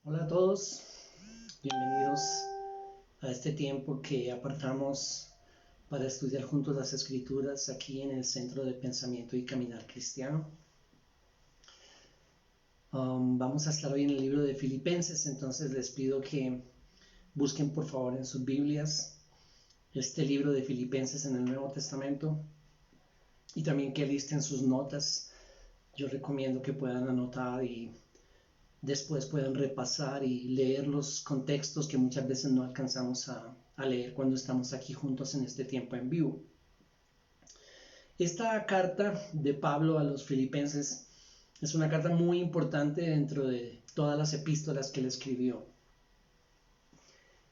Hola a todos, bienvenidos a este tiempo que apartamos para estudiar juntos las Escrituras aquí en el Centro de Pensamiento y Caminar Cristiano. Vamos a estar hoy en el libro de Filipenses, entonces les pido que busquen por favor en sus Biblias este libro de Filipenses en el Nuevo Testamento y también que listen sus notas. Yo recomiendo que puedan anotar y después pueden repasar y leer los contextos que muchas veces no alcanzamos a leer cuando estamos aquí juntos en este tiempo en vivo. Esta carta de Pablo a los Filipenses es una carta muy importante dentro de todas las epístolas que él escribió.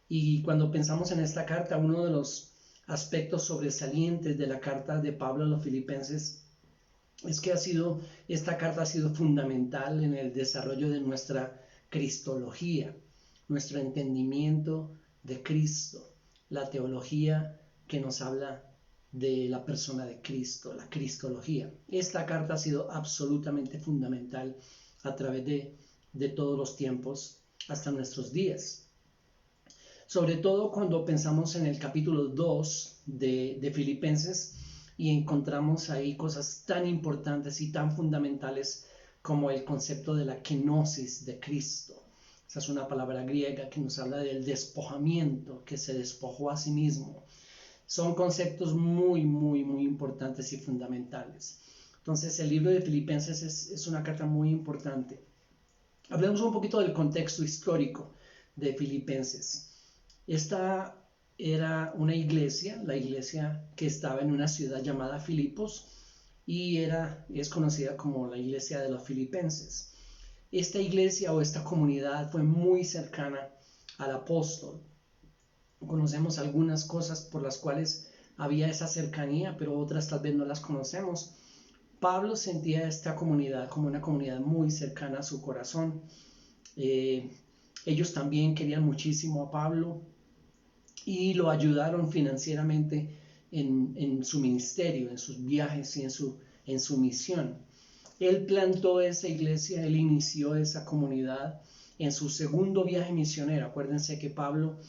Y cuando pensamos en esta carta, uno de los aspectos sobresalientes de la carta de Pablo a los Filipenses es que esta carta ha sido fundamental en el desarrollo de nuestra cristología, nuestro entendimiento de Cristo, la teología que nos habla de la persona de Cristo, la cristología. Esta carta ha sido absolutamente fundamental a través de todos los tiempos hasta nuestros días. Sobre todo cuando pensamos en el capítulo 2 de Filipenses, y encontramos ahí cosas tan importantes y tan fundamentales como el concepto de la kenosis de Cristo. Esa es una palabra griega que nos habla del despojamiento, que se despojó a sí mismo. Son conceptos muy importantes y fundamentales. Entonces el libro de Filipenses es una carta muy importante. Hablemos un poquito del contexto histórico de Filipenses. Esta era una iglesia, la iglesia que estaba en una ciudad llamada Filipos, y es conocida como la iglesia de los filipenses. Esta iglesia o esta comunidad fue muy cercana al apóstol. Conocemos algunas cosas por las cuales había esa cercanía, pero otras tal vez no las conocemos. Pablo sentía esta comunidad como una comunidad muy cercana a su corazón. Ellos también querían muchísimo a Pablo y lo ayudaron financieramente en su ministerio, en sus viajes y en su misión. Él plantó esa iglesia, él inició esa comunidad en su segundo viaje misionero. Acuérdense que Pablo,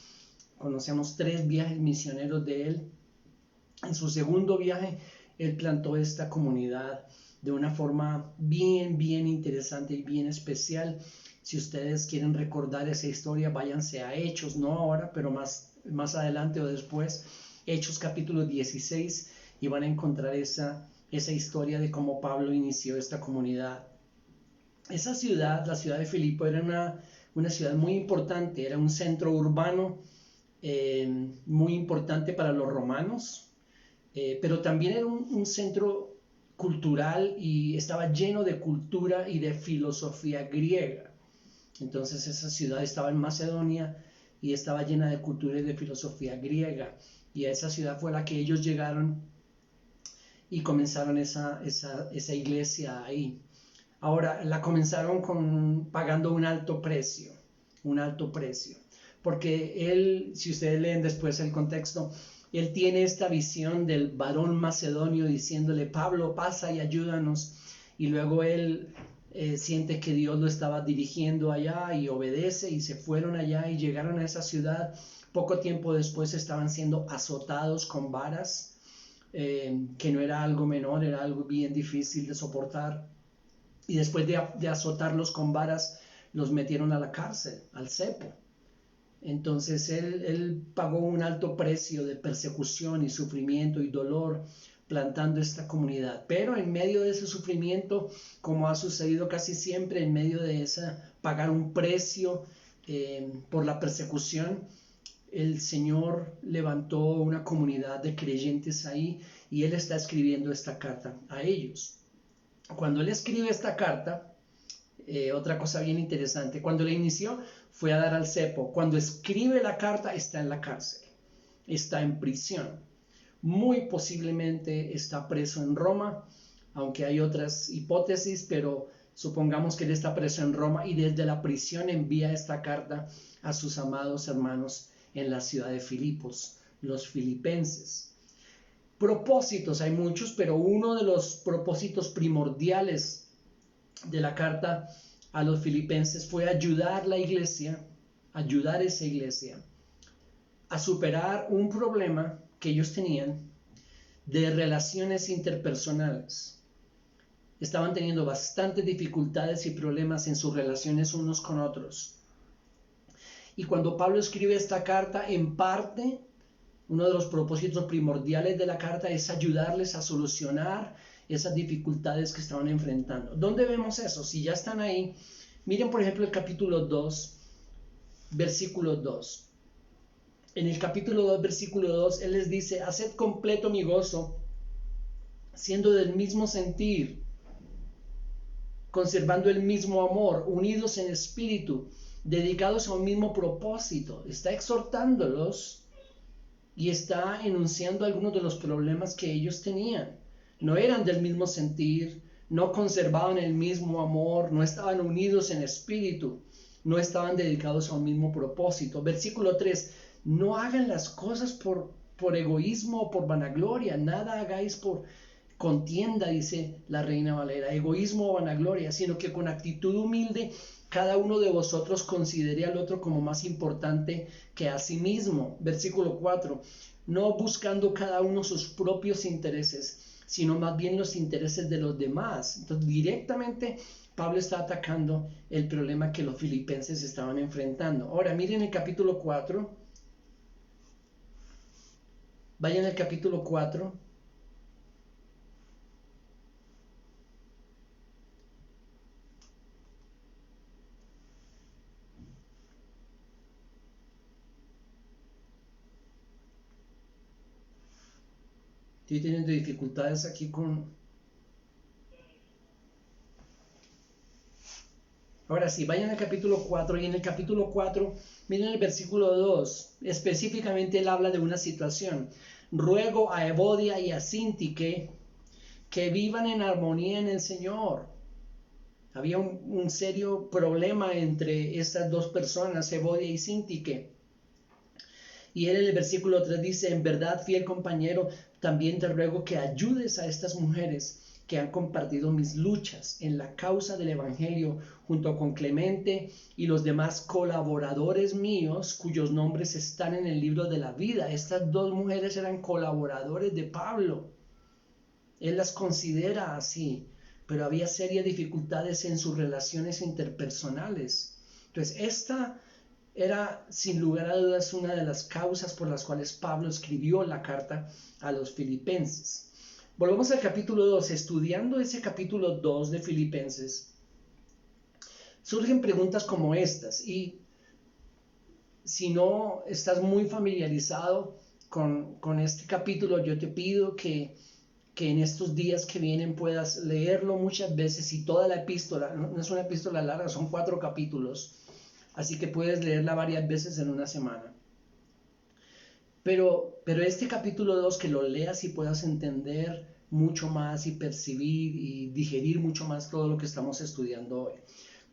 conocemos 3 viajes misioneros de él. En su segundo viaje, él plantó esta comunidad de una forma bien interesante y bien especial. Si ustedes quieren recordar esa historia, váyanse a Hechos, no ahora, pero más adelante o después, Hechos capítulo 16, y van a encontrar esa historia de cómo Pablo inició esta comunidad. Esa ciudad, la ciudad de Filipo, era una ciudad muy importante, era un centro urbano muy importante para los romanos, pero también era un centro cultural y estaba lleno de cultura y de filosofía griega. Entonces esa ciudad estaba en Macedonia y estaba llena de cultura y de filosofía griega, y a esa ciudad fue a la que ellos llegaron y comenzaron esa iglesia ahí. Ahora la comenzaron pagando un alto precio, porque él, si ustedes leen después el contexto, él tiene esta visión del varón macedonio diciéndole: Pablo, pasa y ayúdanos, y luego él siente que Dios lo estaba dirigiendo allá y obedece, y se fueron allá y llegaron a esa ciudad. Poco tiempo después estaban siendo azotados con varas, que no era algo menor, era algo bien difícil de soportar, y después de azotarlos con varas los metieron a la cárcel, al cepo. Entonces él pagó un alto precio de persecución y sufrimiento y dolor plantando esta comunidad, pero en medio de ese sufrimiento, como ha sucedido casi siempre, en medio de pagar un precio por la persecución, el Señor levantó una comunidad de creyentes ahí, y él está escribiendo esta carta a ellos. Cuando él escribe esta carta, otra cosa bien interesante, cuando la inició fue a dar al cepo. Cuando escribe la carta está en la cárcel, está en prisión. Muy posiblemente está preso en Roma, aunque hay otras hipótesis, pero supongamos que él está preso en Roma y desde la prisión envía esta carta a sus amados hermanos en la ciudad de Filipos, los filipenses. Propósitos hay muchos, pero uno de los propósitos primordiales de la carta a los filipenses fue ayudar esa iglesia a superar un problema que ellos tenían de relaciones interpersonales. Estaban teniendo bastantes dificultades y problemas en sus relaciones unos con otros. Y cuando Pablo escribe esta carta, en parte, uno de los propósitos primordiales de la carta es ayudarles a solucionar esas dificultades que estaban enfrentando. ¿Dónde vemos eso? Si ya están ahí, miren por ejemplo el capítulo 2, versículo 2. En el capítulo 2, versículo 2, él les dice: haced completo mi gozo, siendo del mismo sentir, conservando el mismo amor, unidos en espíritu, dedicados a un mismo propósito. Está exhortándolos y está enunciando algunos de los problemas que ellos tenían. No eran del mismo sentir, no conservaban el mismo amor, no estaban unidos en espíritu, no estaban dedicados a un mismo propósito. Versículo 3, no hagan las cosas por egoísmo o por vanagloria, nada hagáis por contienda, dice la Reina Valera, egoísmo o vanagloria, sino que con actitud humilde cada uno de vosotros considere al otro como más importante que a sí mismo. Versículo 4, no buscando cada uno sus propios intereses, sino más bien los intereses de los demás. Entonces, directamente Pablo está atacando el problema que los filipenses estaban enfrentando. Ahora, miren el capítulo 4. Vayan al capítulo 4. Estoy teniendo dificultades aquí con... Ahora sí, vayan al capítulo 4 y en el capítulo 4, miren el versículo 2, específicamente él habla de una situación. Ruego a Evodia y a Síntique que vivan en armonía en el Señor. Había un serio problema entre estas dos personas, Evodia y Síntique. Y él en el versículo 3 dice: en verdad, fiel compañero, también te ruego que ayudes a estas mujeres que han compartido mis luchas en la causa del Evangelio, junto con Clemente y los demás colaboradores míos, cuyos nombres están en el libro de la vida. Estas dos mujeres eran colaboradores de Pablo. Él las considera así, pero había serias dificultades en sus relaciones interpersonales. Entonces, esta era sin lugar a dudas una de las causas por las cuales Pablo escribió la carta a los filipenses. Volvamos al capítulo 2. Estudiando ese capítulo 2 de Filipenses, surgen preguntas como estas, y si no estás muy familiarizado con este capítulo, yo te pido que en estos días que vienen puedas leerlo muchas veces, y toda la epístola, no es una epístola larga, son 4 capítulos, así que puedes leerla varias veces en una semana. Pero este capítulo 2, que lo leas y puedas entender mucho más y percibir y digerir mucho más todo lo que estamos estudiando hoy.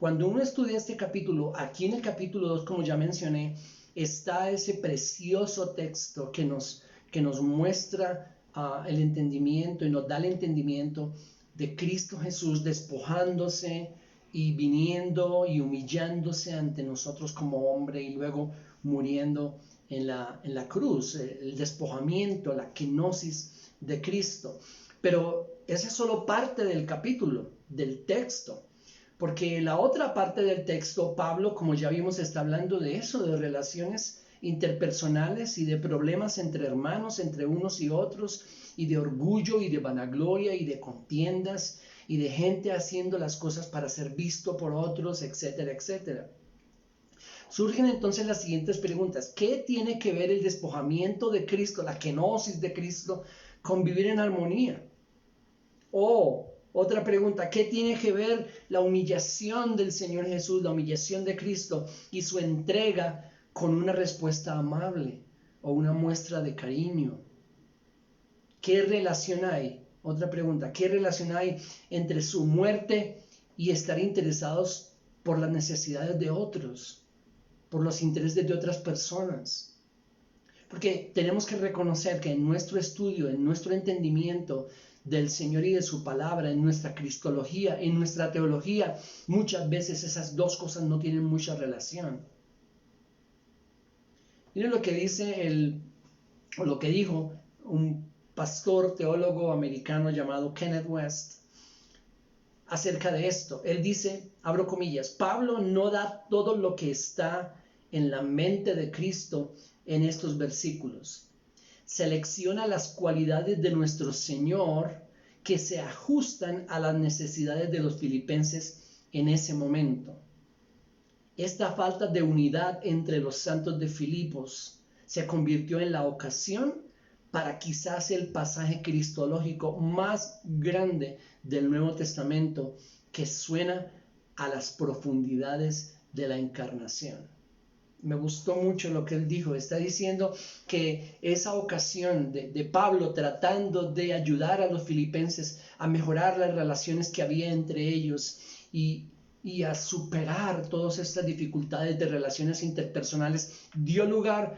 Cuando uno estudia este capítulo, aquí en el capítulo 2, como ya mencioné, está ese precioso texto que nos muestra el entendimiento y nos da el entendimiento de Cristo Jesús despojándose y viniendo y humillándose ante nosotros como hombre y luego muriendo en la cruz, el despojamiento, la kenosis de Cristo. Pero esa es solo parte del capítulo, del texto, porque la otra parte del texto, Pablo, como ya vimos, está hablando de eso, de relaciones interpersonales y de problemas entre hermanos, entre unos y otros, y de orgullo y de vanagloria y de contiendas y de gente haciendo las cosas para ser visto por otros, etcétera, etcétera. Surgen entonces las siguientes preguntas. ¿Qué tiene que ver el despojamiento de Cristo, la kenosis de Cristo, con vivir en armonía? O otra pregunta, ¿qué tiene que ver la humillación del Señor Jesús, la humillación de Cristo y su entrega con una respuesta amable o una muestra de cariño? ¿Qué relación hay? Otra pregunta, ¿qué relación hay entre su muerte y estar interesados por las necesidades de otros, por los intereses de otras personas? Porque tenemos que reconocer que en nuestro estudio, en nuestro entendimiento del Señor y de su palabra, en nuestra cristología, en nuestra teología, muchas veces esas dos cosas no tienen mucha relación. Miren lo que dice o lo que dijo un pastor teólogo americano llamado Kenneth West acerca de esto. Él dice, abro comillas, Pablo no da todo lo que está en la mente de Cristo en estos versículos. Selecciona las cualidades de nuestro Señor que se ajustan a las necesidades de los filipenses en ese momento. Esta falta de unidad entre los santos de Filipos se convirtió en la ocasión para quizás el pasaje cristológico más grande del Nuevo Testamento, que suena a las profundidades de la encarnación. Me gustó mucho lo que él dijo. Está diciendo que esa ocasión de Pablo tratando de ayudar a los filipenses a mejorar las relaciones que había entre ellos y a superar todas estas dificultades de relaciones interpersonales, dio lugar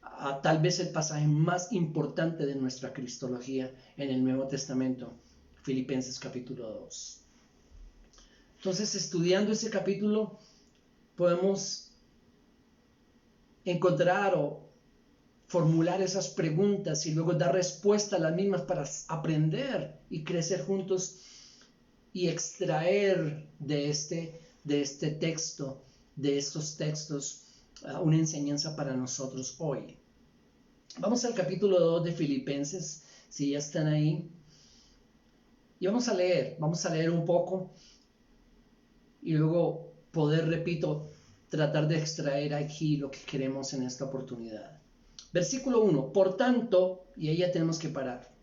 a tal vez el pasaje más importante de nuestra cristología en el Nuevo Testamento, Filipenses capítulo 2. Entonces, estudiando ese capítulo, podemos encontrar o formular esas preguntas y luego dar respuesta a las mismas para aprender y crecer juntos y extraer de este texto, de estos textos, una enseñanza para nosotros hoy. Vamos al capítulo 2 de Filipenses, si ya están ahí. Y vamos a leer un poco y luego poder, repito, tratar de extraer aquí lo que queremos en esta oportunidad. Versículo 1, por tanto, y ahí ya tenemos que parar.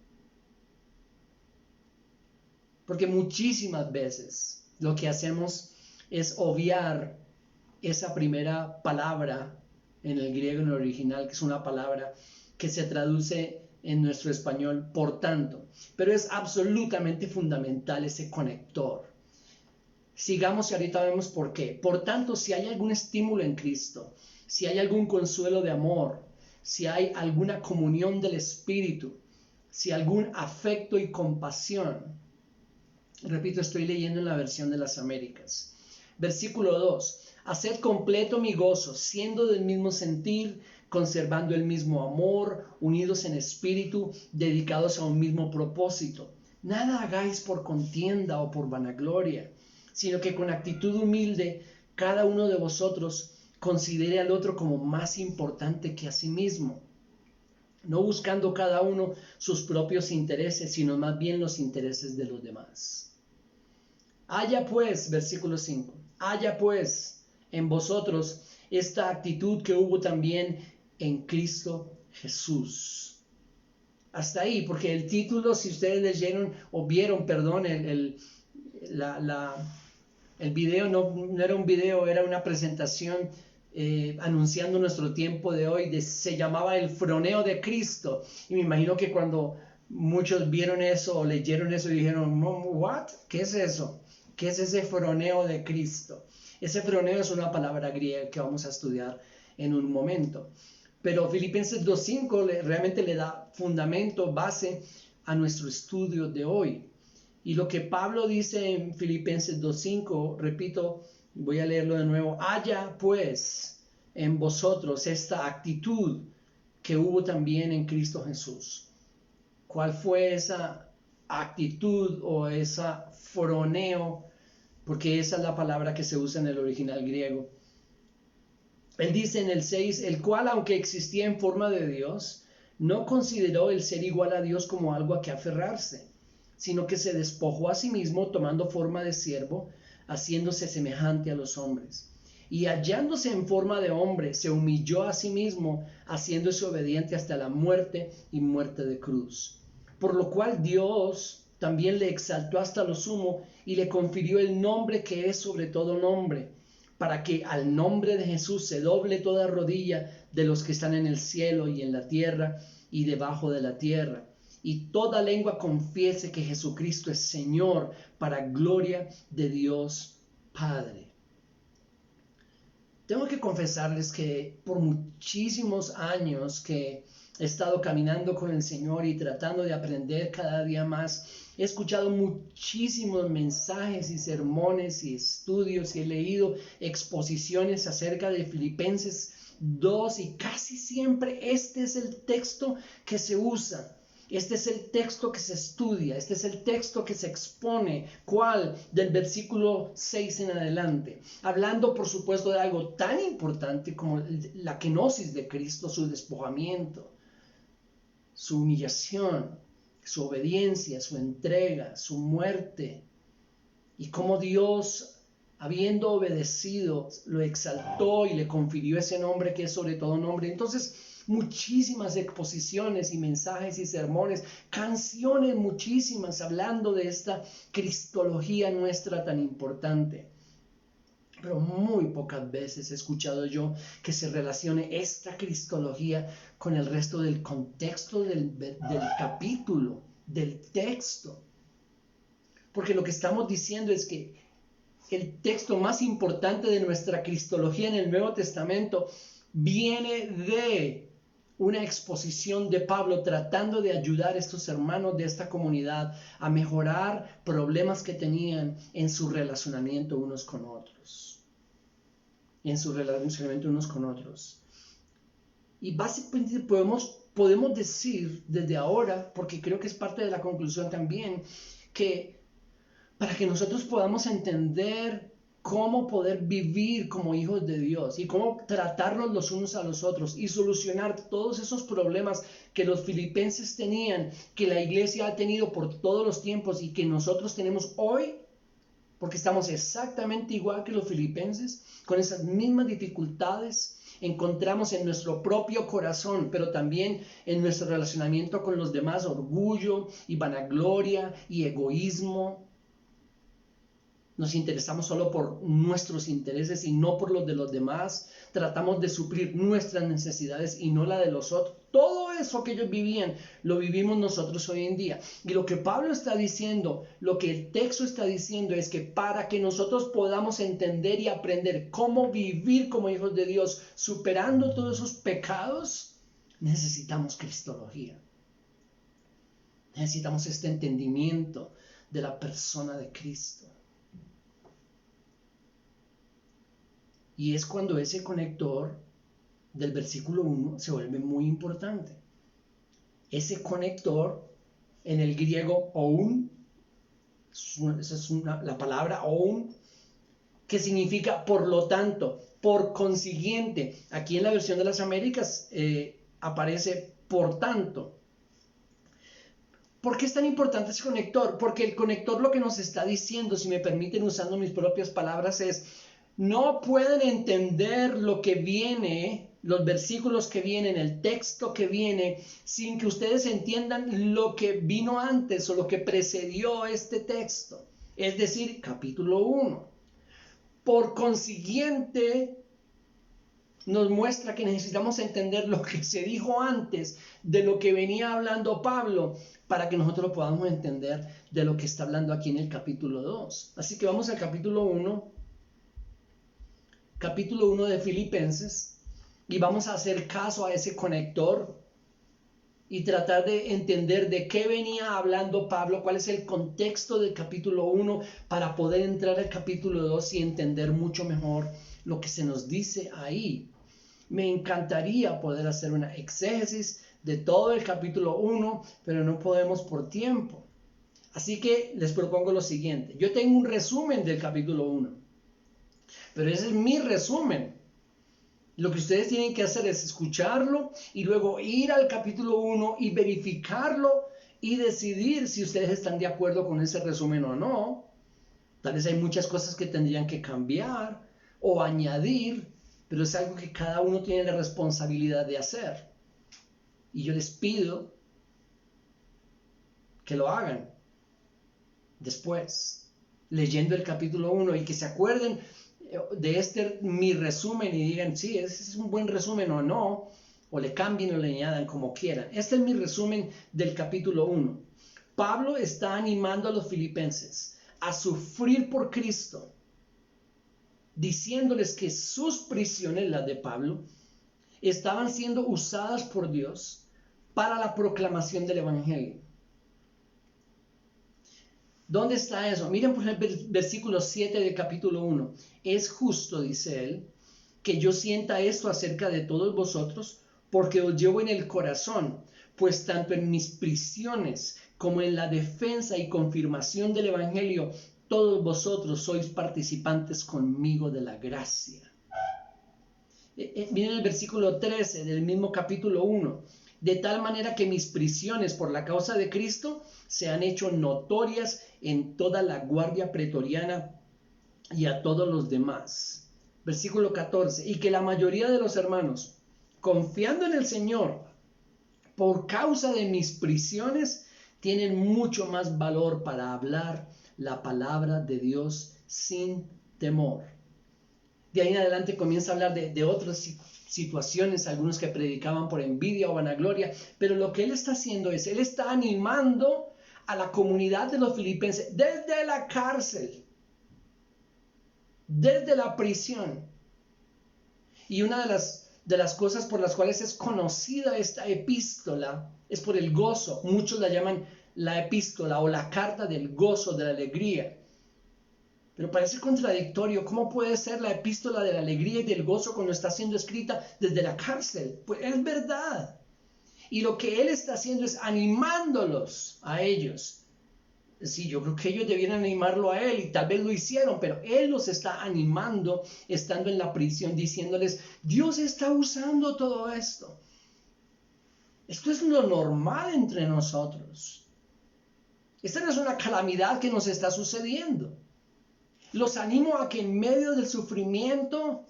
Porque muchísimas veces lo que hacemos es obviar esa primera palabra en el griego, en el original, que es una palabra que se traduce en nuestro español por tanto. Pero es absolutamente fundamental ese conector. Sigamos y ahorita vemos por qué. Por tanto, si hay algún estímulo en Cristo, si hay algún consuelo de amor, si hay alguna comunión del Espíritu, si algún afecto y compasión. Repito, estoy leyendo en la versión de las Américas. Versículo 2. Haced completo mi gozo, siendo del mismo sentir, conservando el mismo amor, unidos en espíritu, dedicados a un mismo propósito. Nada hagáis por contienda o por vanagloria, sino que con actitud humilde cada uno de vosotros considere al otro como más importante que a sí mismo, no buscando cada uno sus propios intereses, sino más bien los intereses de los demás. Haya pues, versículo 5, haya pues en vosotros esta actitud que hubo también en Cristo Jesús. Hasta ahí, porque el título, si ustedes leyeron o vieron, perdón, el video no era un video, era una presentación anunciando nuestro tiempo de hoy, se llamaba El Froneo de Cristo. Y me imagino que cuando muchos vieron eso o leyeron eso dijeron, ¿what? ¿Qué es eso? ¿Qué es ese froneo de Cristo? Ese froneo es una palabra griega que vamos a estudiar en un momento. Pero Filipenses 2.5 realmente le da fundamento, base a nuestro estudio de hoy. Y lo que Pablo dice en Filipenses 2.5, repito, voy a leerlo de nuevo, haya pues en vosotros esta actitud que hubo también en Cristo Jesús. ¿Cuál fue esa actitud o esa froneo? Porque esa es la palabra que se usa en el original griego. Él dice en el 6, el cual, aunque existía en forma de Dios, no consideró el ser igual a Dios como algo a que aferrarse, sino que se despojó a sí mismo tomando forma de siervo, haciéndose semejante a los hombres. Y hallándose en forma de hombre, se humilló a sí mismo, haciéndose obediente hasta la muerte y muerte de cruz. Por lo cual Dios también le exaltó hasta lo sumo y le confirió el nombre que es sobre todo nombre, para que al nombre de Jesús se doble toda rodilla de los que están en el cielo y en la tierra y debajo de la tierra, y toda lengua confiese que Jesucristo es Señor, para gloria de Dios Padre. Tengo que confesarles que por muchísimos años que he estado caminando con el Señor y tratando de aprender cada día más, he escuchado muchísimos mensajes y sermones y estudios y he leído exposiciones acerca de Filipenses 2 y casi siempre este es el texto que se usa. Este es el texto que se estudia, este es el texto que se expone. ¿Cuál? Del versículo 6 en adelante. Hablando, por supuesto, de algo tan importante como la kenosis de Cristo, su despojamiento, su humillación, su obediencia, su entrega, su muerte. Y cómo Dios, habiendo obedecido, lo exaltó y le confirió ese nombre que es sobre todo nombre. Entonces, muchísimas exposiciones y mensajes y sermones, canciones muchísimas hablando de esta cristología nuestra tan importante. Pero muy pocas veces he escuchado yo que se relacione esta cristología con el resto del contexto del capítulo, del texto. Porque lo que estamos diciendo es que el texto más importante de nuestra cristología en el Nuevo Testamento viene de una exposición de Pablo tratando de ayudar a estos hermanos de esta comunidad a mejorar problemas que tenían en su relacionamiento unos con otros. Y básicamente podemos decir desde ahora, porque creo que es parte de la conclusión también, que para que nosotros podamos entender cómo poder vivir como hijos de Dios y cómo tratarnos los unos a los otros y solucionar todos esos problemas que los filipenses tenían, que la iglesia ha tenido por todos los tiempos y que nosotros tenemos hoy, porque estamos exactamente igual que los filipenses, con esas mismas dificultades, encontramos en nuestro propio corazón, pero también en nuestro relacionamiento con los demás, orgullo y vanagloria y egoísmo. Nos interesamos solo por nuestros intereses y no por los de los demás. Tratamos de suplir nuestras necesidades y no la de los otros. Todo eso que ellos vivían, lo vivimos nosotros hoy en día. Y lo que Pablo está diciendo, lo que el texto está diciendo es que para que nosotros podamos entender y aprender cómo vivir como hijos de Dios, superando todos esos pecados, necesitamos cristología. Necesitamos este entendimiento de la persona de Cristo. Y es cuando ese conector del versículo 1 se vuelve muy importante. Ese conector en el griego oun, esa es la palabra oun, que significa por lo tanto, por consiguiente. Aquí en la versión de las Américas aparece por tanto. ¿Por qué es tan importante ese conector? Porque el conector lo que nos está diciendo, si me permiten usando mis propias palabras, es: no pueden entender lo que viene, los versículos que vienen, el texto que viene, sin que ustedes entiendan lo que vino antes o lo que precedió este texto. Es decir, capítulo 1. Por consiguiente, nos muestra que necesitamos entender lo que se dijo antes de lo que venía hablando Pablo, para que nosotros podamos entender de lo que está hablando aquí en el capítulo 2. Así que vamos al capítulo 1. Capítulo 1 de Filipenses, y vamos a hacer caso a ese conector y tratar de entender de qué venía hablando Pablo, cuál es el contexto del capítulo 1 para poder entrar al capítulo 2 y entender mucho mejor lo que se nos dice ahí. Me encantaría poder hacer una exégesis de todo el capítulo 1, pero no podemos por tiempo. Así que les propongo lo siguiente: yo tengo un resumen del capítulo 1. Pero ese es mi resumen. Lo que ustedes tienen que hacer es escucharlo y luego ir al capítulo 1 y verificarlo y decidir si ustedes están de acuerdo con ese resumen o no. Tal vez hay muchas cosas que tendrían que cambiar o añadir, pero es algo que cada uno tiene la responsabilidad de hacer. Y yo les pido que lo hagan después, leyendo el capítulo 1, y que se acuerden de mi resumen y digan: sí, ese es un buen resumen o no, o le cambien o le añadan como quieran. Este es mi resumen del capítulo 1. Pablo está animando a los filipenses a sufrir por Cristo, diciéndoles que sus prisiones, las de Pablo, estaban siendo usadas por Dios para la proclamación del Evangelio. ¿Dónde está eso? Miren por ejemplo el versículo 7 del capítulo 1. Es justo, dice él, que yo sienta esto acerca de todos vosotros, porque os llevo en el corazón, pues tanto en mis prisiones como en la defensa y confirmación del Evangelio, todos vosotros sois participantes conmigo de la gracia. Miren el versículo 13 del mismo capítulo 1. De tal manera que mis prisiones por la causa de Cristo se han hecho notorias en toda la guardia pretoriana y a todos los demás. Versículo 14. Y que la mayoría de los hermanos, confiando en el Señor, por causa de mis prisiones, tienen mucho más valor para hablar la palabra de Dios sin temor. De ahí en adelante comienza a hablar de otras situaciones, algunos que predicaban por envidia o vanagloria, pero lo que él está haciendo es, él está animando a la comunidad de los filipenses desde la cárcel, desde la prisión. Y una de las cosas por las cuales es conocida esta epístola es por el gozo. Muchos la llaman la epístola o la carta del gozo, de la alegría. Pero parece contradictorio. ¿Cómo puede ser la epístola de la alegría y del gozo cuando está siendo escrita desde la cárcel? Pues es verdad. Y lo que él está haciendo es animándolos a ellos. Sí, yo creo que ellos debieran animarlo a él y tal vez lo hicieron, pero él los está animando estando en la prisión, diciéndoles, Dios está usando todo esto. Esto es lo normal entre nosotros. Esta no es una calamidad que nos está sucediendo. Los animo a que en medio del sufrimiento,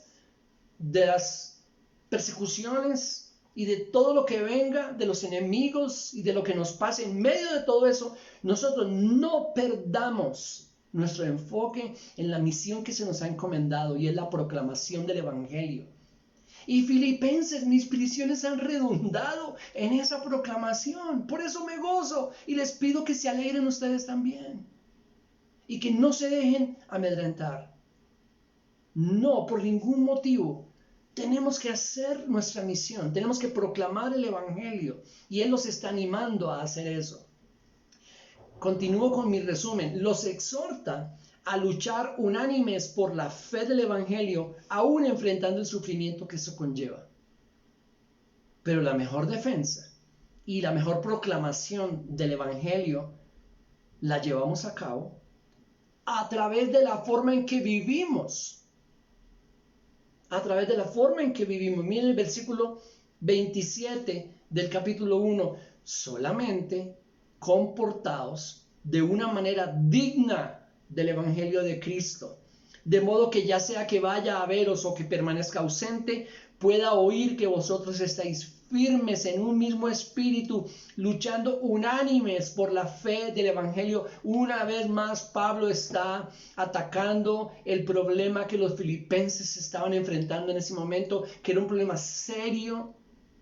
de las persecuciones y de todo lo que venga, de los enemigos y de lo que nos pase, en medio de todo eso, nosotros no perdamos nuestro enfoque en la misión que se nos ha encomendado y es la proclamación del Evangelio. Y filipenses, mis prisiones han redundado en esa proclamación. Por eso me gozo y les pido que se alegren ustedes también. Y que no se dejen amedrentar. No, por ningún motivo. Tenemos que hacer nuestra misión. Tenemos que proclamar el Evangelio. Y Él los está animando a hacer eso. Continúo con mi resumen. Los exhorta a luchar unánimes por la fe del Evangelio, aún enfrentando el sufrimiento que eso conlleva. Pero la mejor defensa y la mejor proclamación del Evangelio la llevamos a cabo a través de la forma en que vivimos. A través de la forma en que vivimos. Miren el versículo 27 del capítulo 1. Solamente comportaos de una manera digna del Evangelio de Cristo. De modo que ya sea que vaya a veros o que permanezca ausente, pueda oír que vosotros estáis firmes en un mismo espíritu, luchando unánimes por la fe del Evangelio. Una vez más, Pablo está atacando el problema que los filipenses estaban enfrentando en ese momento, que era un problema serio,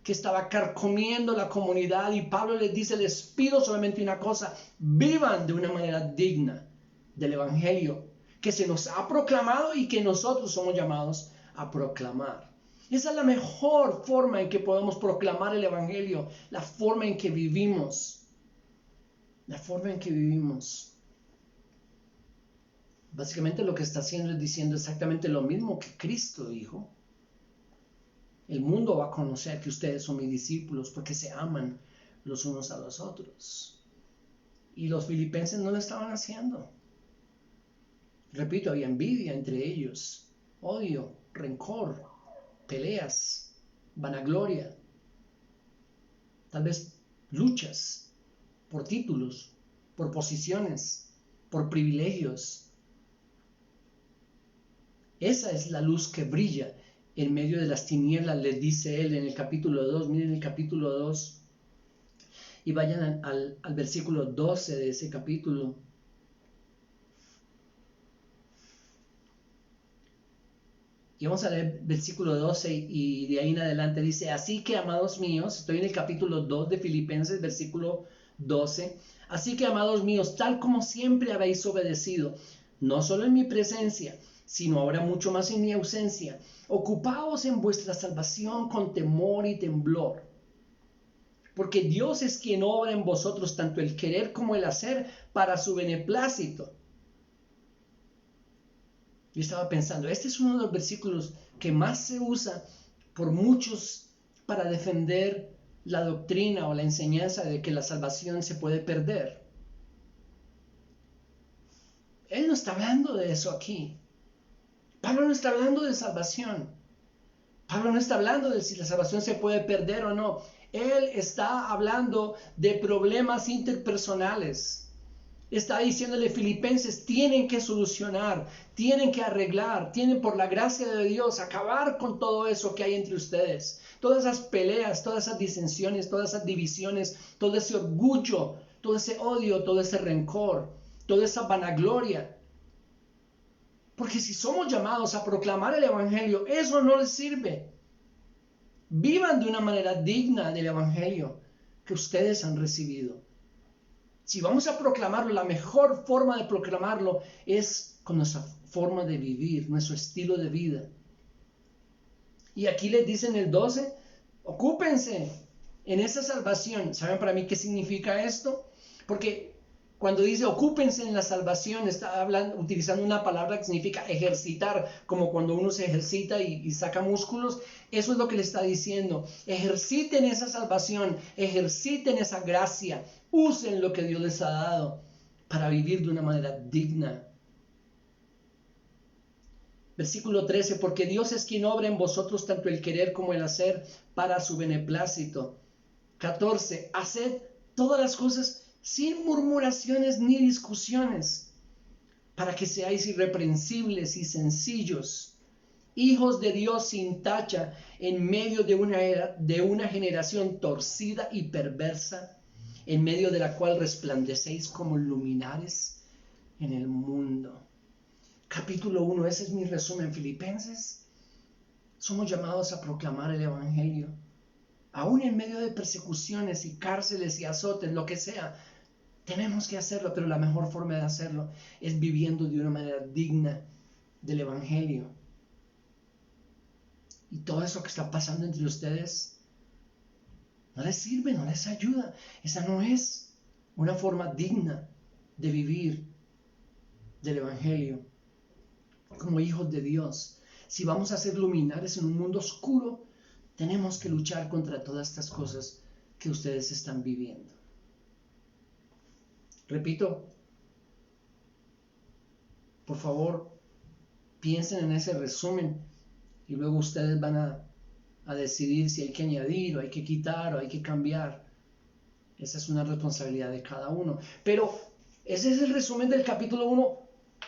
que estaba carcomiendo la comunidad. Y Pablo les dice, les pido solamente una cosa, vivan de una manera digna del Evangelio que se nos ha proclamado y que nosotros somos llamados a proclamar. Esa es la mejor forma en que podemos proclamar el Evangelio, la forma en que vivimos. La forma en que vivimos. Básicamente lo que está haciendo es diciendo exactamente lo mismo que Cristo dijo. El mundo va a conocer que ustedes son mis discípulos porque se aman los unos a los otros. Y los filipenses no lo estaban haciendo. Repito, había envidia entre ellos, odio, rencor, peleas, vanagloria, tal vez luchas por títulos, por posiciones, por privilegios. Esa es la luz que brilla en medio de las tinieblas, les dice él en el capítulo 2. Miren el capítulo 2 y vayan al versículo 12 de ese capítulo. Y vamos a leer versículo 12 y de ahí en adelante dice, así que amados míos, estoy en el capítulo 2 de Filipenses, versículo 12, así que amados míos, tal como siempre habéis obedecido, no solo en mi presencia, sino ahora mucho más en mi ausencia. Ocupaos en vuestra salvación con temor y temblor, porque Dios es quien obra en vosotros tanto el querer como el hacer para su beneplácito. Yo estaba pensando, este es uno de los versículos que más se usa por muchos para defender la doctrina o la enseñanza de que la salvación se puede perder. Él no está hablando de eso aquí. Pablo no está hablando de salvación. Pablo no está hablando de si la salvación se puede perder o no. Él está hablando de problemas interpersonales. Está diciéndole Filipenses, tienen que solucionar, tienen que arreglar, tienen por la gracia de Dios acabar con todo eso que hay entre ustedes. Todas esas peleas, todas esas disensiones, todas esas divisiones, todo ese orgullo, todo ese odio, todo ese rencor, toda esa vanagloria. Porque si somos llamados a proclamar el Evangelio, eso no les sirve. Vivan de una manera digna del Evangelio que ustedes han recibido. Si vamos a proclamarlo, la mejor forma de proclamarlo es con nuestra forma de vivir, nuestro estilo de vida. Y aquí les dice en el 12, ocúpense en esa salvación. ¿Saben para mí qué significa esto? Porque cuando dice ocúpense en la salvación, está utilizando una palabra que significa ejercitar, como cuando uno se ejercita y saca músculos. Eso es lo que le está diciendo. Ejerciten esa salvación, ejerciten esa gracia, usen lo que Dios les ha dado para vivir de una manera digna. Versículo 13, porque Dios es quien obra en vosotros tanto el querer como el hacer para su beneplácito. 14, haced todas las cosas sin murmuraciones ni discusiones, para que seáis irreprensibles y sencillos, hijos de Dios sin tacha, en medio de una generación torcida y perversa, en medio de la cual resplandecéis como luminares en el mundo. Capítulo 1, ese es mi resumen. Filipenses, somos llamados a proclamar el Evangelio, aún en medio de persecuciones y cárceles y azotes, lo que sea. Tenemos que hacerlo, pero la mejor forma de hacerlo es viviendo de una manera digna del Evangelio. Y todo eso que está pasando entre ustedes no les sirve, no les ayuda. Esa no es una forma digna de vivir del Evangelio como hijos de Dios. Si vamos a ser luminares en un mundo oscuro, tenemos que luchar contra todas estas cosas que ustedes están viviendo. Repito, por favor, piensen en ese resumen y luego ustedes van a decidir si hay que añadir o hay que quitar o hay que cambiar. Esa es una responsabilidad de cada uno. Pero ese es el resumen del capítulo 1,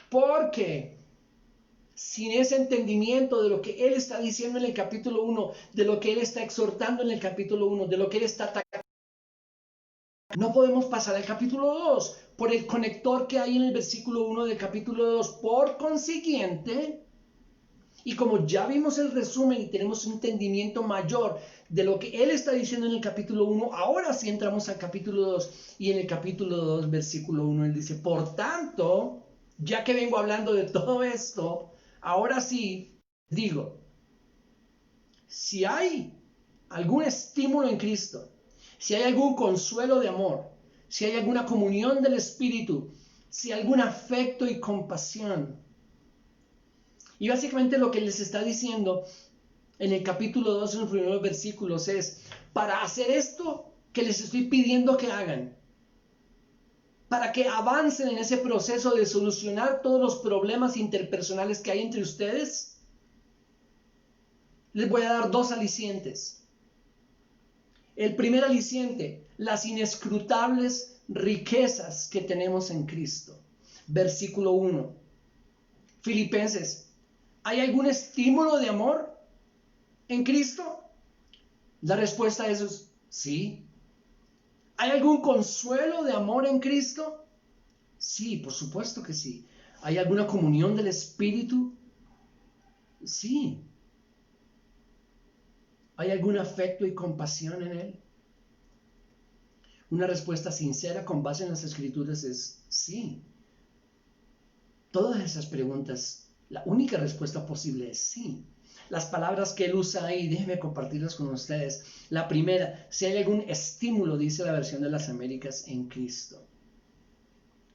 porque sin ese entendimiento de lo que Él está diciendo en el capítulo 1, de lo que Él está exhortando en el capítulo 1, de lo que Él está atacando, no podemos pasar al capítulo 2 por el conector que hay en el versículo 1 del capítulo 2. Por consiguiente, y como ya vimos el resumen y tenemos un entendimiento mayor de lo que Él está diciendo en el capítulo 1, ahora sí entramos al capítulo 2. Y en el capítulo 2, versículo 1, Él dice, por tanto, ya que vengo hablando de todo esto, ahora sí digo, si hay algún estímulo en Cristo, si hay algún consuelo de amor, si hay alguna comunión del Espíritu, si hay algún afecto y compasión. Y básicamente lo que les está diciendo en el capítulo 2, en los primeros versículos, es, para hacer esto que les estoy pidiendo que hagan, para que avancen en ese proceso de solucionar todos los problemas interpersonales que hay entre ustedes, les voy a dar 2 alicientes. El primer aliciente, las inescrutables riquezas que tenemos en Cristo. Versículo 1. Filipenses, ¿hay algún estímulo de amor en Cristo? La respuesta a eso es sí. ¿Hay algún consuelo de amor en Cristo? Sí, por supuesto que sí. ¿Hay alguna comunión del Espíritu? Sí. ¿Hay algún afecto y compasión en Él? Una respuesta sincera con base en las Escrituras es sí. Todas esas preguntas La única respuesta posible es sí. Las palabras que él usa ahí, déjenme compartirlas con ustedes. La primera, si hay algún estímulo, dice la versión de las Américas, en Cristo.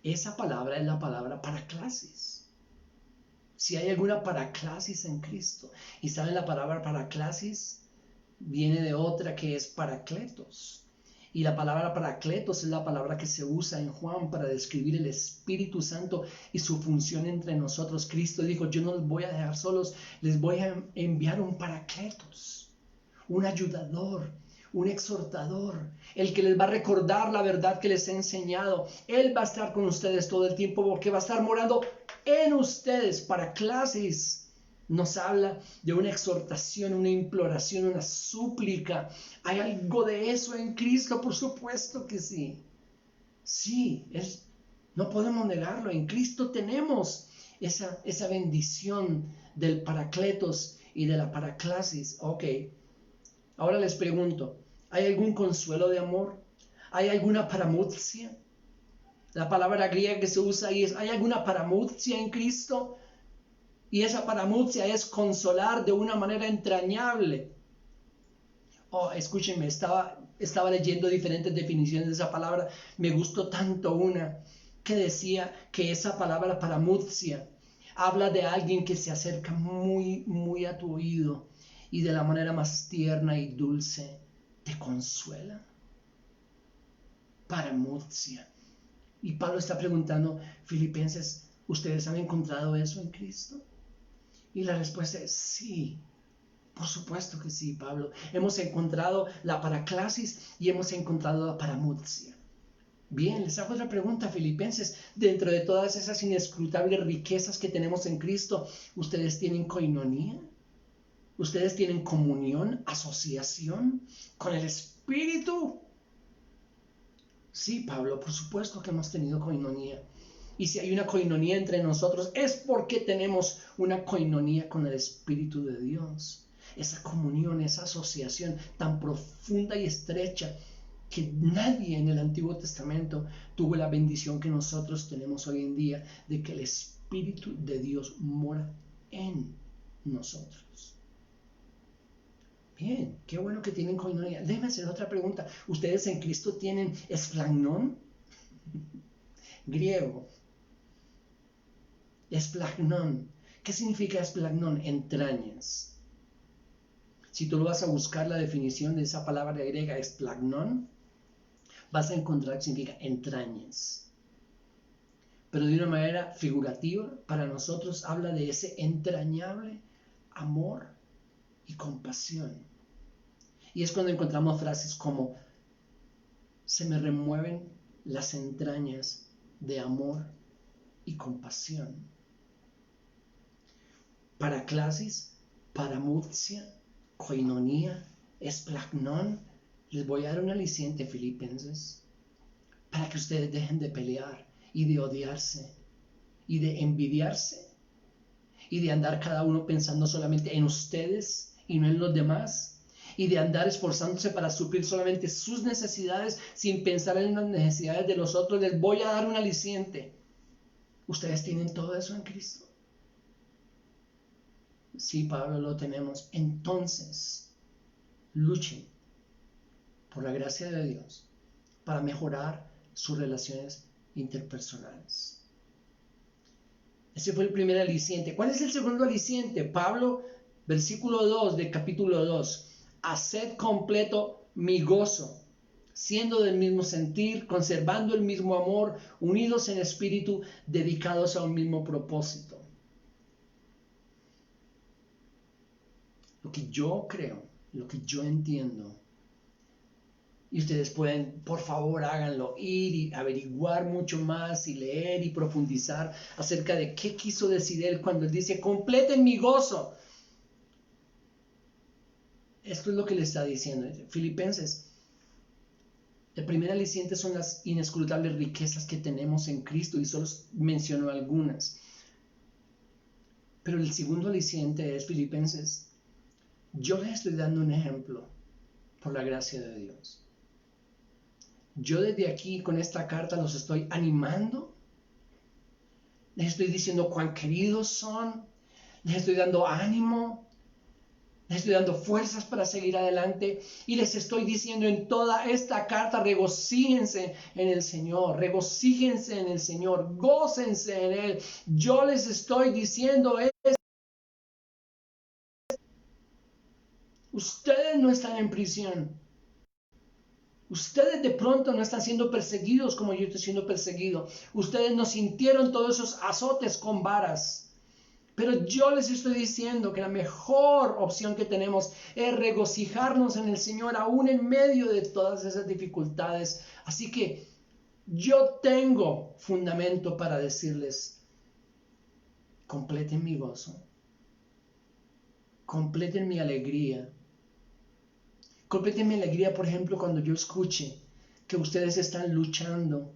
Esa palabra es la palabra paraclasis. Si hay alguna paraclasis en Cristo. Y saben, la palabra paraclasis viene de otra que es paracletos. Y la palabra paracletos es la palabra que se usa en Juan para describir el Espíritu Santo y su función entre nosotros. Cristo dijo, yo no los voy a dejar solos, les voy a enviar un paracletos, un ayudador, un exhortador, el que les va a recordar la verdad que les he enseñado. Él va a estar con ustedes todo el tiempo porque va a estar morando en ustedes. Paraclasis nos habla de una exhortación, una imploración, una súplica. ¿Hay algo de eso en Cristo? Por supuesto que sí. Sí, no podemos negarlo. En Cristo tenemos esa bendición del paracletos y de la paraclasis. Ok, ahora les pregunto, ¿hay algún consuelo de amor? ¿Hay alguna paramoutia? La palabra griega que se usa ahí es, ¿hay alguna paramoutia en Cristo? Y esa paramoutia es consolar de una manera entrañable. Oh, escúchenme, estaba leyendo diferentes definiciones de esa palabra. Me gustó tanto una que decía que esa palabra paramoutia habla de alguien que se acerca muy, muy a tu oído y de la manera más tierna y dulce te consuela. Paramoutia. Y Pablo está preguntando, Filipenses, ¿ustedes han encontrado eso en Cristo? Y la respuesta es sí. Por supuesto que sí, Pablo. Hemos encontrado la paraclasis y hemos encontrado la paramoutia. Bien, les hago otra pregunta, Filipenses. Dentro de todas esas inescrutables riquezas que tenemos en Cristo, ¿ustedes tienen coinonía? ¿Ustedes tienen comunión, asociación con el Espíritu? Sí, Pablo, por supuesto que hemos tenido coinonía. Y si hay una coinonía entre nosotros, es porque tenemos una coinonía con el Espíritu de Dios. Esa comunión, esa asociación tan profunda y estrecha que nadie en el Antiguo Testamento tuvo la bendición que nosotros tenemos hoy en día de que el Espíritu de Dios mora en nosotros. Bien, qué bueno que tienen coinonía. Déjenme hacer otra pregunta. ¿Ustedes en Cristo tienen esflagnón? Griego. Esplagnon. ¿Qué significa esplagnon? Entrañas. Si tú lo vas a buscar la definición de esa palabra griega, esplagnon, vas a encontrar que significa entrañas. Pero de una manera figurativa, para nosotros habla de ese entrañable amor y compasión. Y es cuando encontramos frases como, se me remueven las entrañas de amor y compasión. Paraclasis, paramoutia, koinonía, esplagnon. Les voy a dar un aliciente, Filipenses, para que ustedes dejen de pelear y de odiarse y de envidiarse y de andar cada uno pensando solamente en ustedes y no en los demás y de andar esforzándose para suplir solamente sus necesidades sin pensar en las necesidades de los otros. Les voy a dar un aliciente. ¿Ustedes tienen todo eso en Cristo? Sí, Pablo, lo tenemos. Entonces, luchen por la gracia de Dios para mejorar sus relaciones interpersonales. Ese fue el primer aliciente. ¿Cuál es el segundo aliciente? Pablo, versículo 2 de capítulo 2. Haced completo mi gozo, siendo del mismo sentir, conservando el mismo amor, unidos en espíritu, dedicados a un mismo propósito. Lo que yo creo, lo que yo entiendo, y ustedes pueden, por favor, háganlo, ir y averiguar mucho más y leer y profundizar acerca de qué quiso decir él cuando él dice, completen mi gozo. Esto es lo que le está diciendo. Filipenses, el primer aliciente son las inescrutables riquezas que tenemos en Cristo y solo menciono algunas. Pero el segundo aliciente es, Filipenses, yo les estoy dando un ejemplo por la gracia de Dios. Yo desde aquí con esta carta los estoy animando. Les estoy diciendo cuán queridos son, les estoy dando ánimo, les estoy dando fuerzas para seguir adelante y les estoy diciendo en toda esta carta, regocíjense en el Señor, regocíjense en el Señor, gócense en Él. Yo les estoy diciendo, ustedes no están en prisión. Ustedes de pronto no están siendo perseguidos como yo estoy siendo perseguido. Ustedes no sintieron todos esos azotes con varas. Pero yo les estoy diciendo que la mejor opción que tenemos es regocijarnos en el Señor aún en medio de todas esas dificultades. Así que yo tengo fundamento para decirles, completen mi gozo, completen mi alegría. Completen mi alegría, por ejemplo, cuando yo escuche que ustedes están luchando,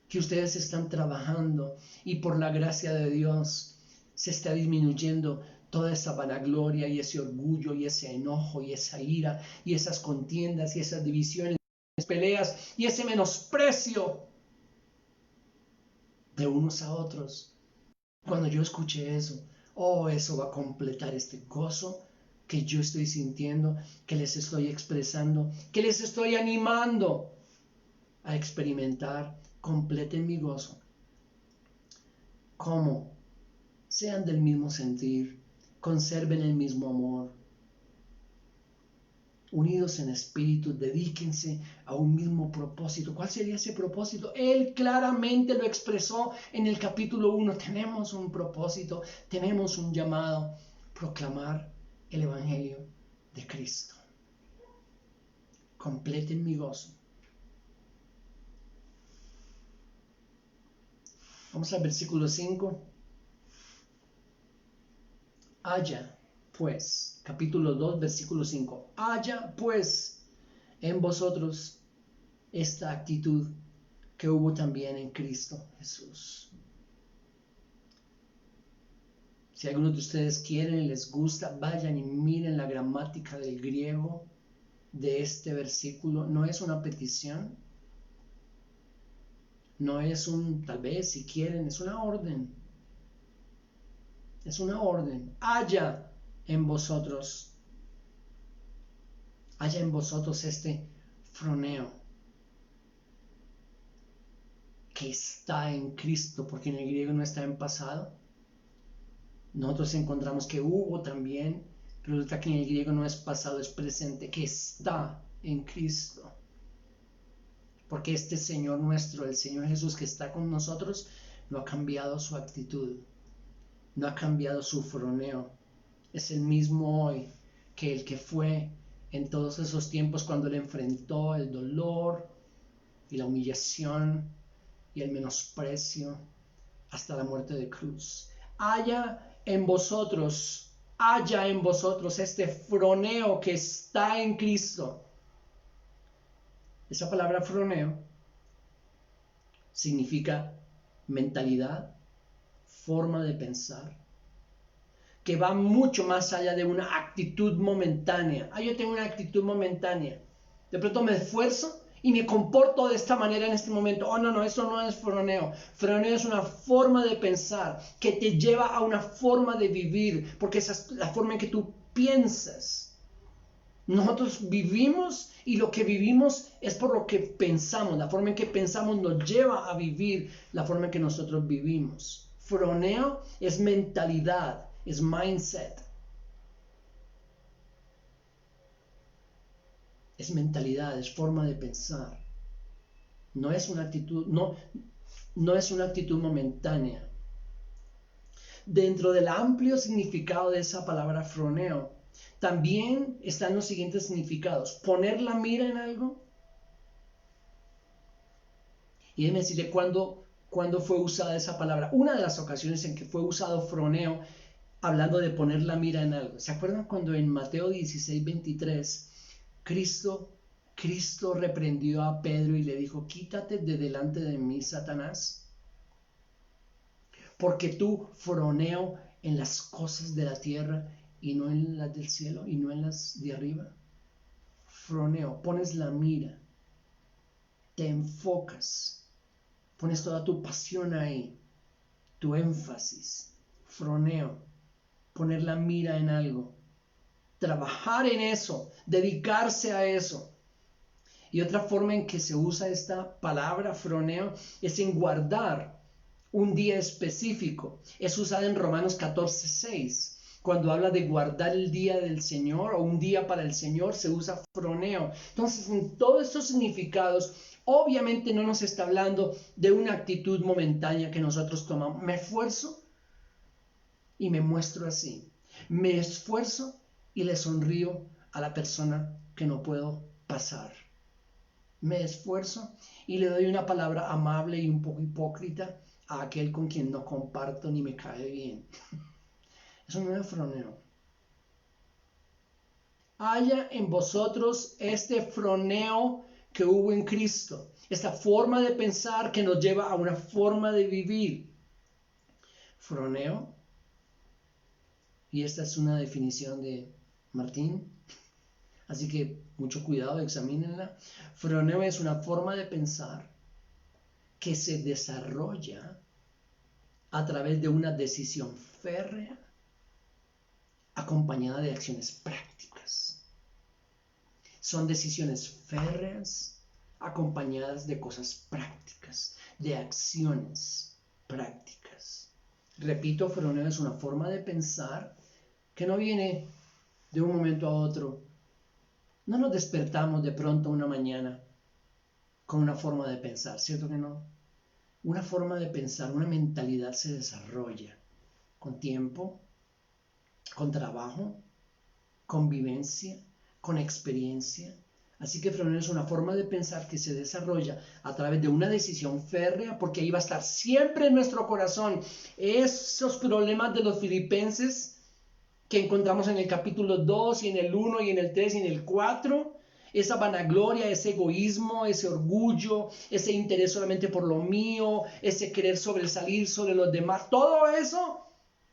que ustedes están trabajando y por la gracia de Dios se está disminuyendo toda esa vanagloria y ese orgullo y ese enojo y esa ira y esas contiendas y esas divisiones, peleas y ese menosprecio de unos a otros. Cuando yo escuche eso, eso va a completar este gozo que yo estoy sintiendo, que les estoy expresando, que les estoy animando a experimentar. Completen mi gozo. ¿Cómo? Sean del mismo sentir, conserven el mismo amor, unidos en espíritu, dedíquense a un mismo propósito. ¿Cuál sería ese propósito? Él claramente lo expresó en el capítulo 1. Tenemos un propósito, tenemos un llamado, proclamar el Evangelio de Cristo. Completen mi gozo. Vamos al versículo 5. Haya, pues, capítulo 2, versículo 5. Haya, pues, en vosotros esta actitud que hubo también en Cristo Jesús. Si algunos de ustedes quieren y les gusta, vayan y miren la gramática del griego de este versículo. No es una petición, no es un tal vez si quieren, es una orden. Es una orden. Haya en vosotros este froneo que está en Cristo, porque en el griego no está en pasado. Nosotros encontramos que hubo también, pero resulta que en el griego no es pasado, es presente, que está en Cristo. Porque este Señor nuestro, el Señor Jesús que está con nosotros, no ha cambiado su actitud, no ha cambiado su froneo. Es el mismo hoy que el que fue en todos esos tiempos cuando le enfrentó el dolor y la humillación y el menosprecio hasta la muerte de cruz. Haya en vosotros este froneo que está en Cristo. Esa palabra froneo significa mentalidad, forma de pensar, que va mucho más allá de una actitud momentánea. Yo tengo una actitud momentánea. De pronto me esfuerzo y me comporto de esta manera en este momento. No, eso no es froneo. Froneo es una forma de pensar que te lleva a una forma de vivir, porque esa es la forma en que tú piensas. Nosotros vivimos y lo que vivimos es por lo que pensamos. La forma en que pensamos nos lleva a vivir la forma en que nosotros vivimos. Froneo es mentalidad, es mindset. Es mentalidad, es forma de pensar. No es una actitud, no es una actitud momentánea. Dentro del amplio significado de esa palabra froneo, también están los siguientes significados. Poner la mira en algo. Y déjeme decirle cuándo fue usada esa palabra. Una de las ocasiones en que fue usado froneo, hablando de poner la mira en algo. ¿Se acuerdan cuando en Mateo 16, 23, Cristo reprendió a Pedro y le dijo, quítate de delante de mí, Satanás? Porque tú froneo en las cosas de la tierra y no en las del cielo y no en las de arriba. Froneo, pones la mira, te enfocas, pones toda tu pasión ahí, tu énfasis, froneo. poner la mira en algo, trabajar en eso, dedicarse a eso. Y otra forma en que se usa esta palabra froneo es en guardar un día específico. Es usada en Romanos 14:6. Cuando habla de guardar el día del Señor o un día para el Señor, se usa froneo. Entonces, en todos estos significados, obviamente no nos está hablando de una actitud momentánea que nosotros tomamos. Me esfuerzo y me muestro así. Me esfuerzo y le sonrío a la persona que no puedo pasar. Me esfuerzo y le doy una palabra amable y un poco hipócrita a aquel con quien no comparto ni me cae bien. Eso no es froneo. Haya en vosotros este froneo que hubo en Cristo, esta forma de pensar que nos lleva a una forma de vivir. Froneo, y esta es una definición de Martín, así que mucho cuidado, examínenla. Froneo es una forma de pensar que se desarrolla a través de una decisión férrea acompañada de acciones prácticas. Son decisiones férreas acompañadas de cosas prácticas, de acciones prácticas. Repito, froneo es una forma de pensar que no viene de un momento a otro. No nos despertamos de pronto una mañana con una forma de pensar, ¿cierto que no? Una forma de pensar, una mentalidad se desarrolla con tiempo, con trabajo, con vivencia, con experiencia. Así que froneo es una forma de pensar que se desarrolla a través de una decisión férrea, porque ahí va a estar siempre en nuestro corazón esos problemas de los filipenses que encontramos en el capítulo 2 y en el 1 y en el 3 y en el 4. Esa vanagloria, ese egoísmo, ese orgullo, ese interés solamente por lo mío, ese querer sobresalir sobre los demás, todo eso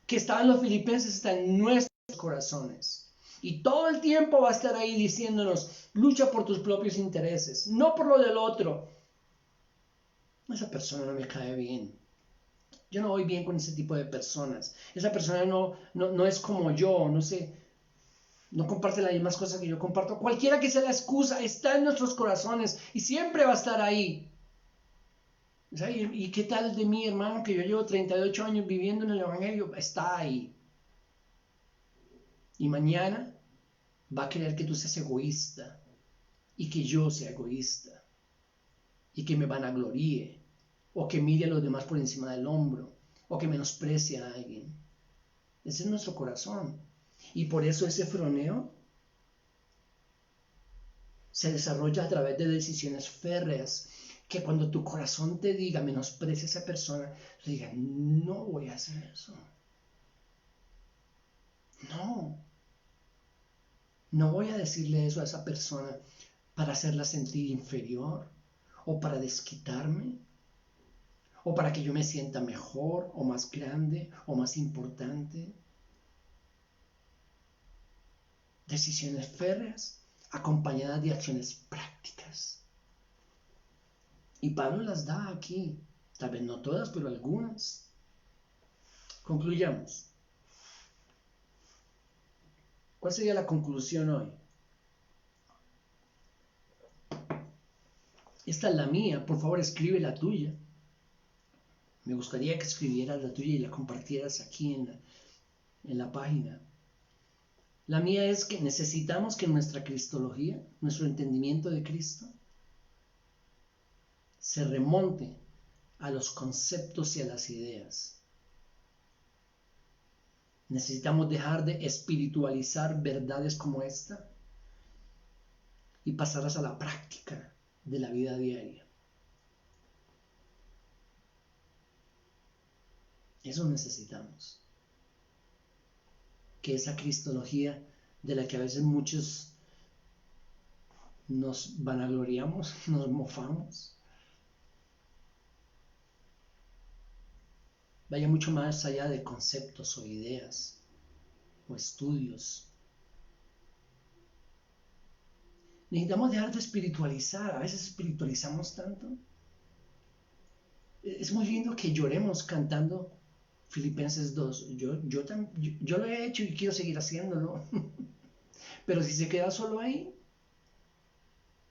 que está en los filipenses está en nuestros corazones. Y todo el tiempo va a estar ahí diciéndonos, lucha por tus propios intereses, no por lo del otro. Esa persona no me cae bien. Yo no voy bien con ese tipo de personas. Esa persona no es como yo, no sé, no comparte las mismas cosas que yo comparto. Cualquiera que sea la excusa, está en nuestros corazones y siempre va a estar ahí. ¿Y qué tal de mí, hermano, que yo llevo 38 años viviendo en el Evangelio? Está ahí. Y mañana va a querer que tú seas egoísta y que yo sea egoísta y que me vanagloríe o que mire a los demás por encima del hombro o que menosprecie a alguien. Ese es nuestro corazón. Y por eso ese froneo se desarrolla a través de decisiones férreas, que cuando tu corazón te diga, menosprecia a esa persona, te diga, no voy a hacer eso. No voy a decirle eso a esa persona para hacerla sentir inferior o para desquitarme o para que yo me sienta mejor o más grande o más importante. Decisiones férreas acompañadas de acciones prácticas. Y Pablo las da aquí, tal vez no todas, pero algunas. Concluyamos. ¿Cuál sería la conclusión hoy? Esta es la mía, por favor escribe la tuya. Me gustaría que escribieras la tuya y la compartieras aquí en la página. La mía es que necesitamos que nuestra cristología, nuestro entendimiento de Cristo, se remonte a los conceptos y a las ideas. Necesitamos dejar de espiritualizar verdades como esta y pasarlas a la práctica de la vida diaria. Eso necesitamos. Que esa cristología de la que a veces muchos nos vanagloriamos, nos mofamos, vaya mucho más allá de conceptos o ideas o estudios. Necesitamos dejar de espiritualizar. A veces espiritualizamos tanto. Es muy lindo que lloremos cantando Filipenses 2, yo lo he hecho y quiero seguir haciéndolo, pero si se queda solo ahí,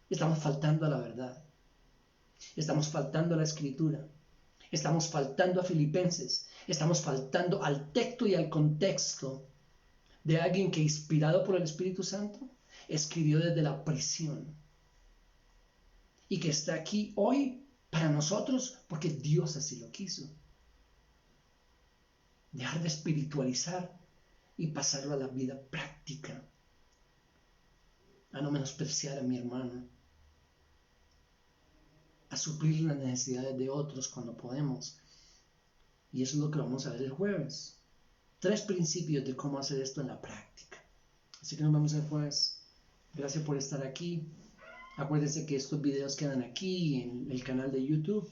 estamos faltando a la verdad, estamos faltando a la Escritura, estamos faltando a Filipenses, estamos faltando al texto y al contexto de alguien que, inspirado por el Espíritu Santo, escribió desde la prisión y que está aquí hoy para nosotros porque Dios así lo quiso. Dejar de espiritualizar y pasarlo a la vida práctica, a no menospreciar a mi hermano, a suplir las necesidades de otros cuando podemos. Y eso es lo que vamos a ver el jueves. 3 principios de cómo hacer esto en la práctica. Así que nos vemos el jueves. Gracias por estar aquí. Acuérdense que estos videos quedan aquí en el canal de YouTube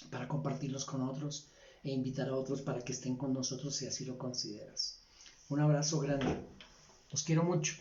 para compartirlos con otros e invitar a otros para que estén con nosotros si así lo consideras. Un abrazo grande. Los quiero mucho.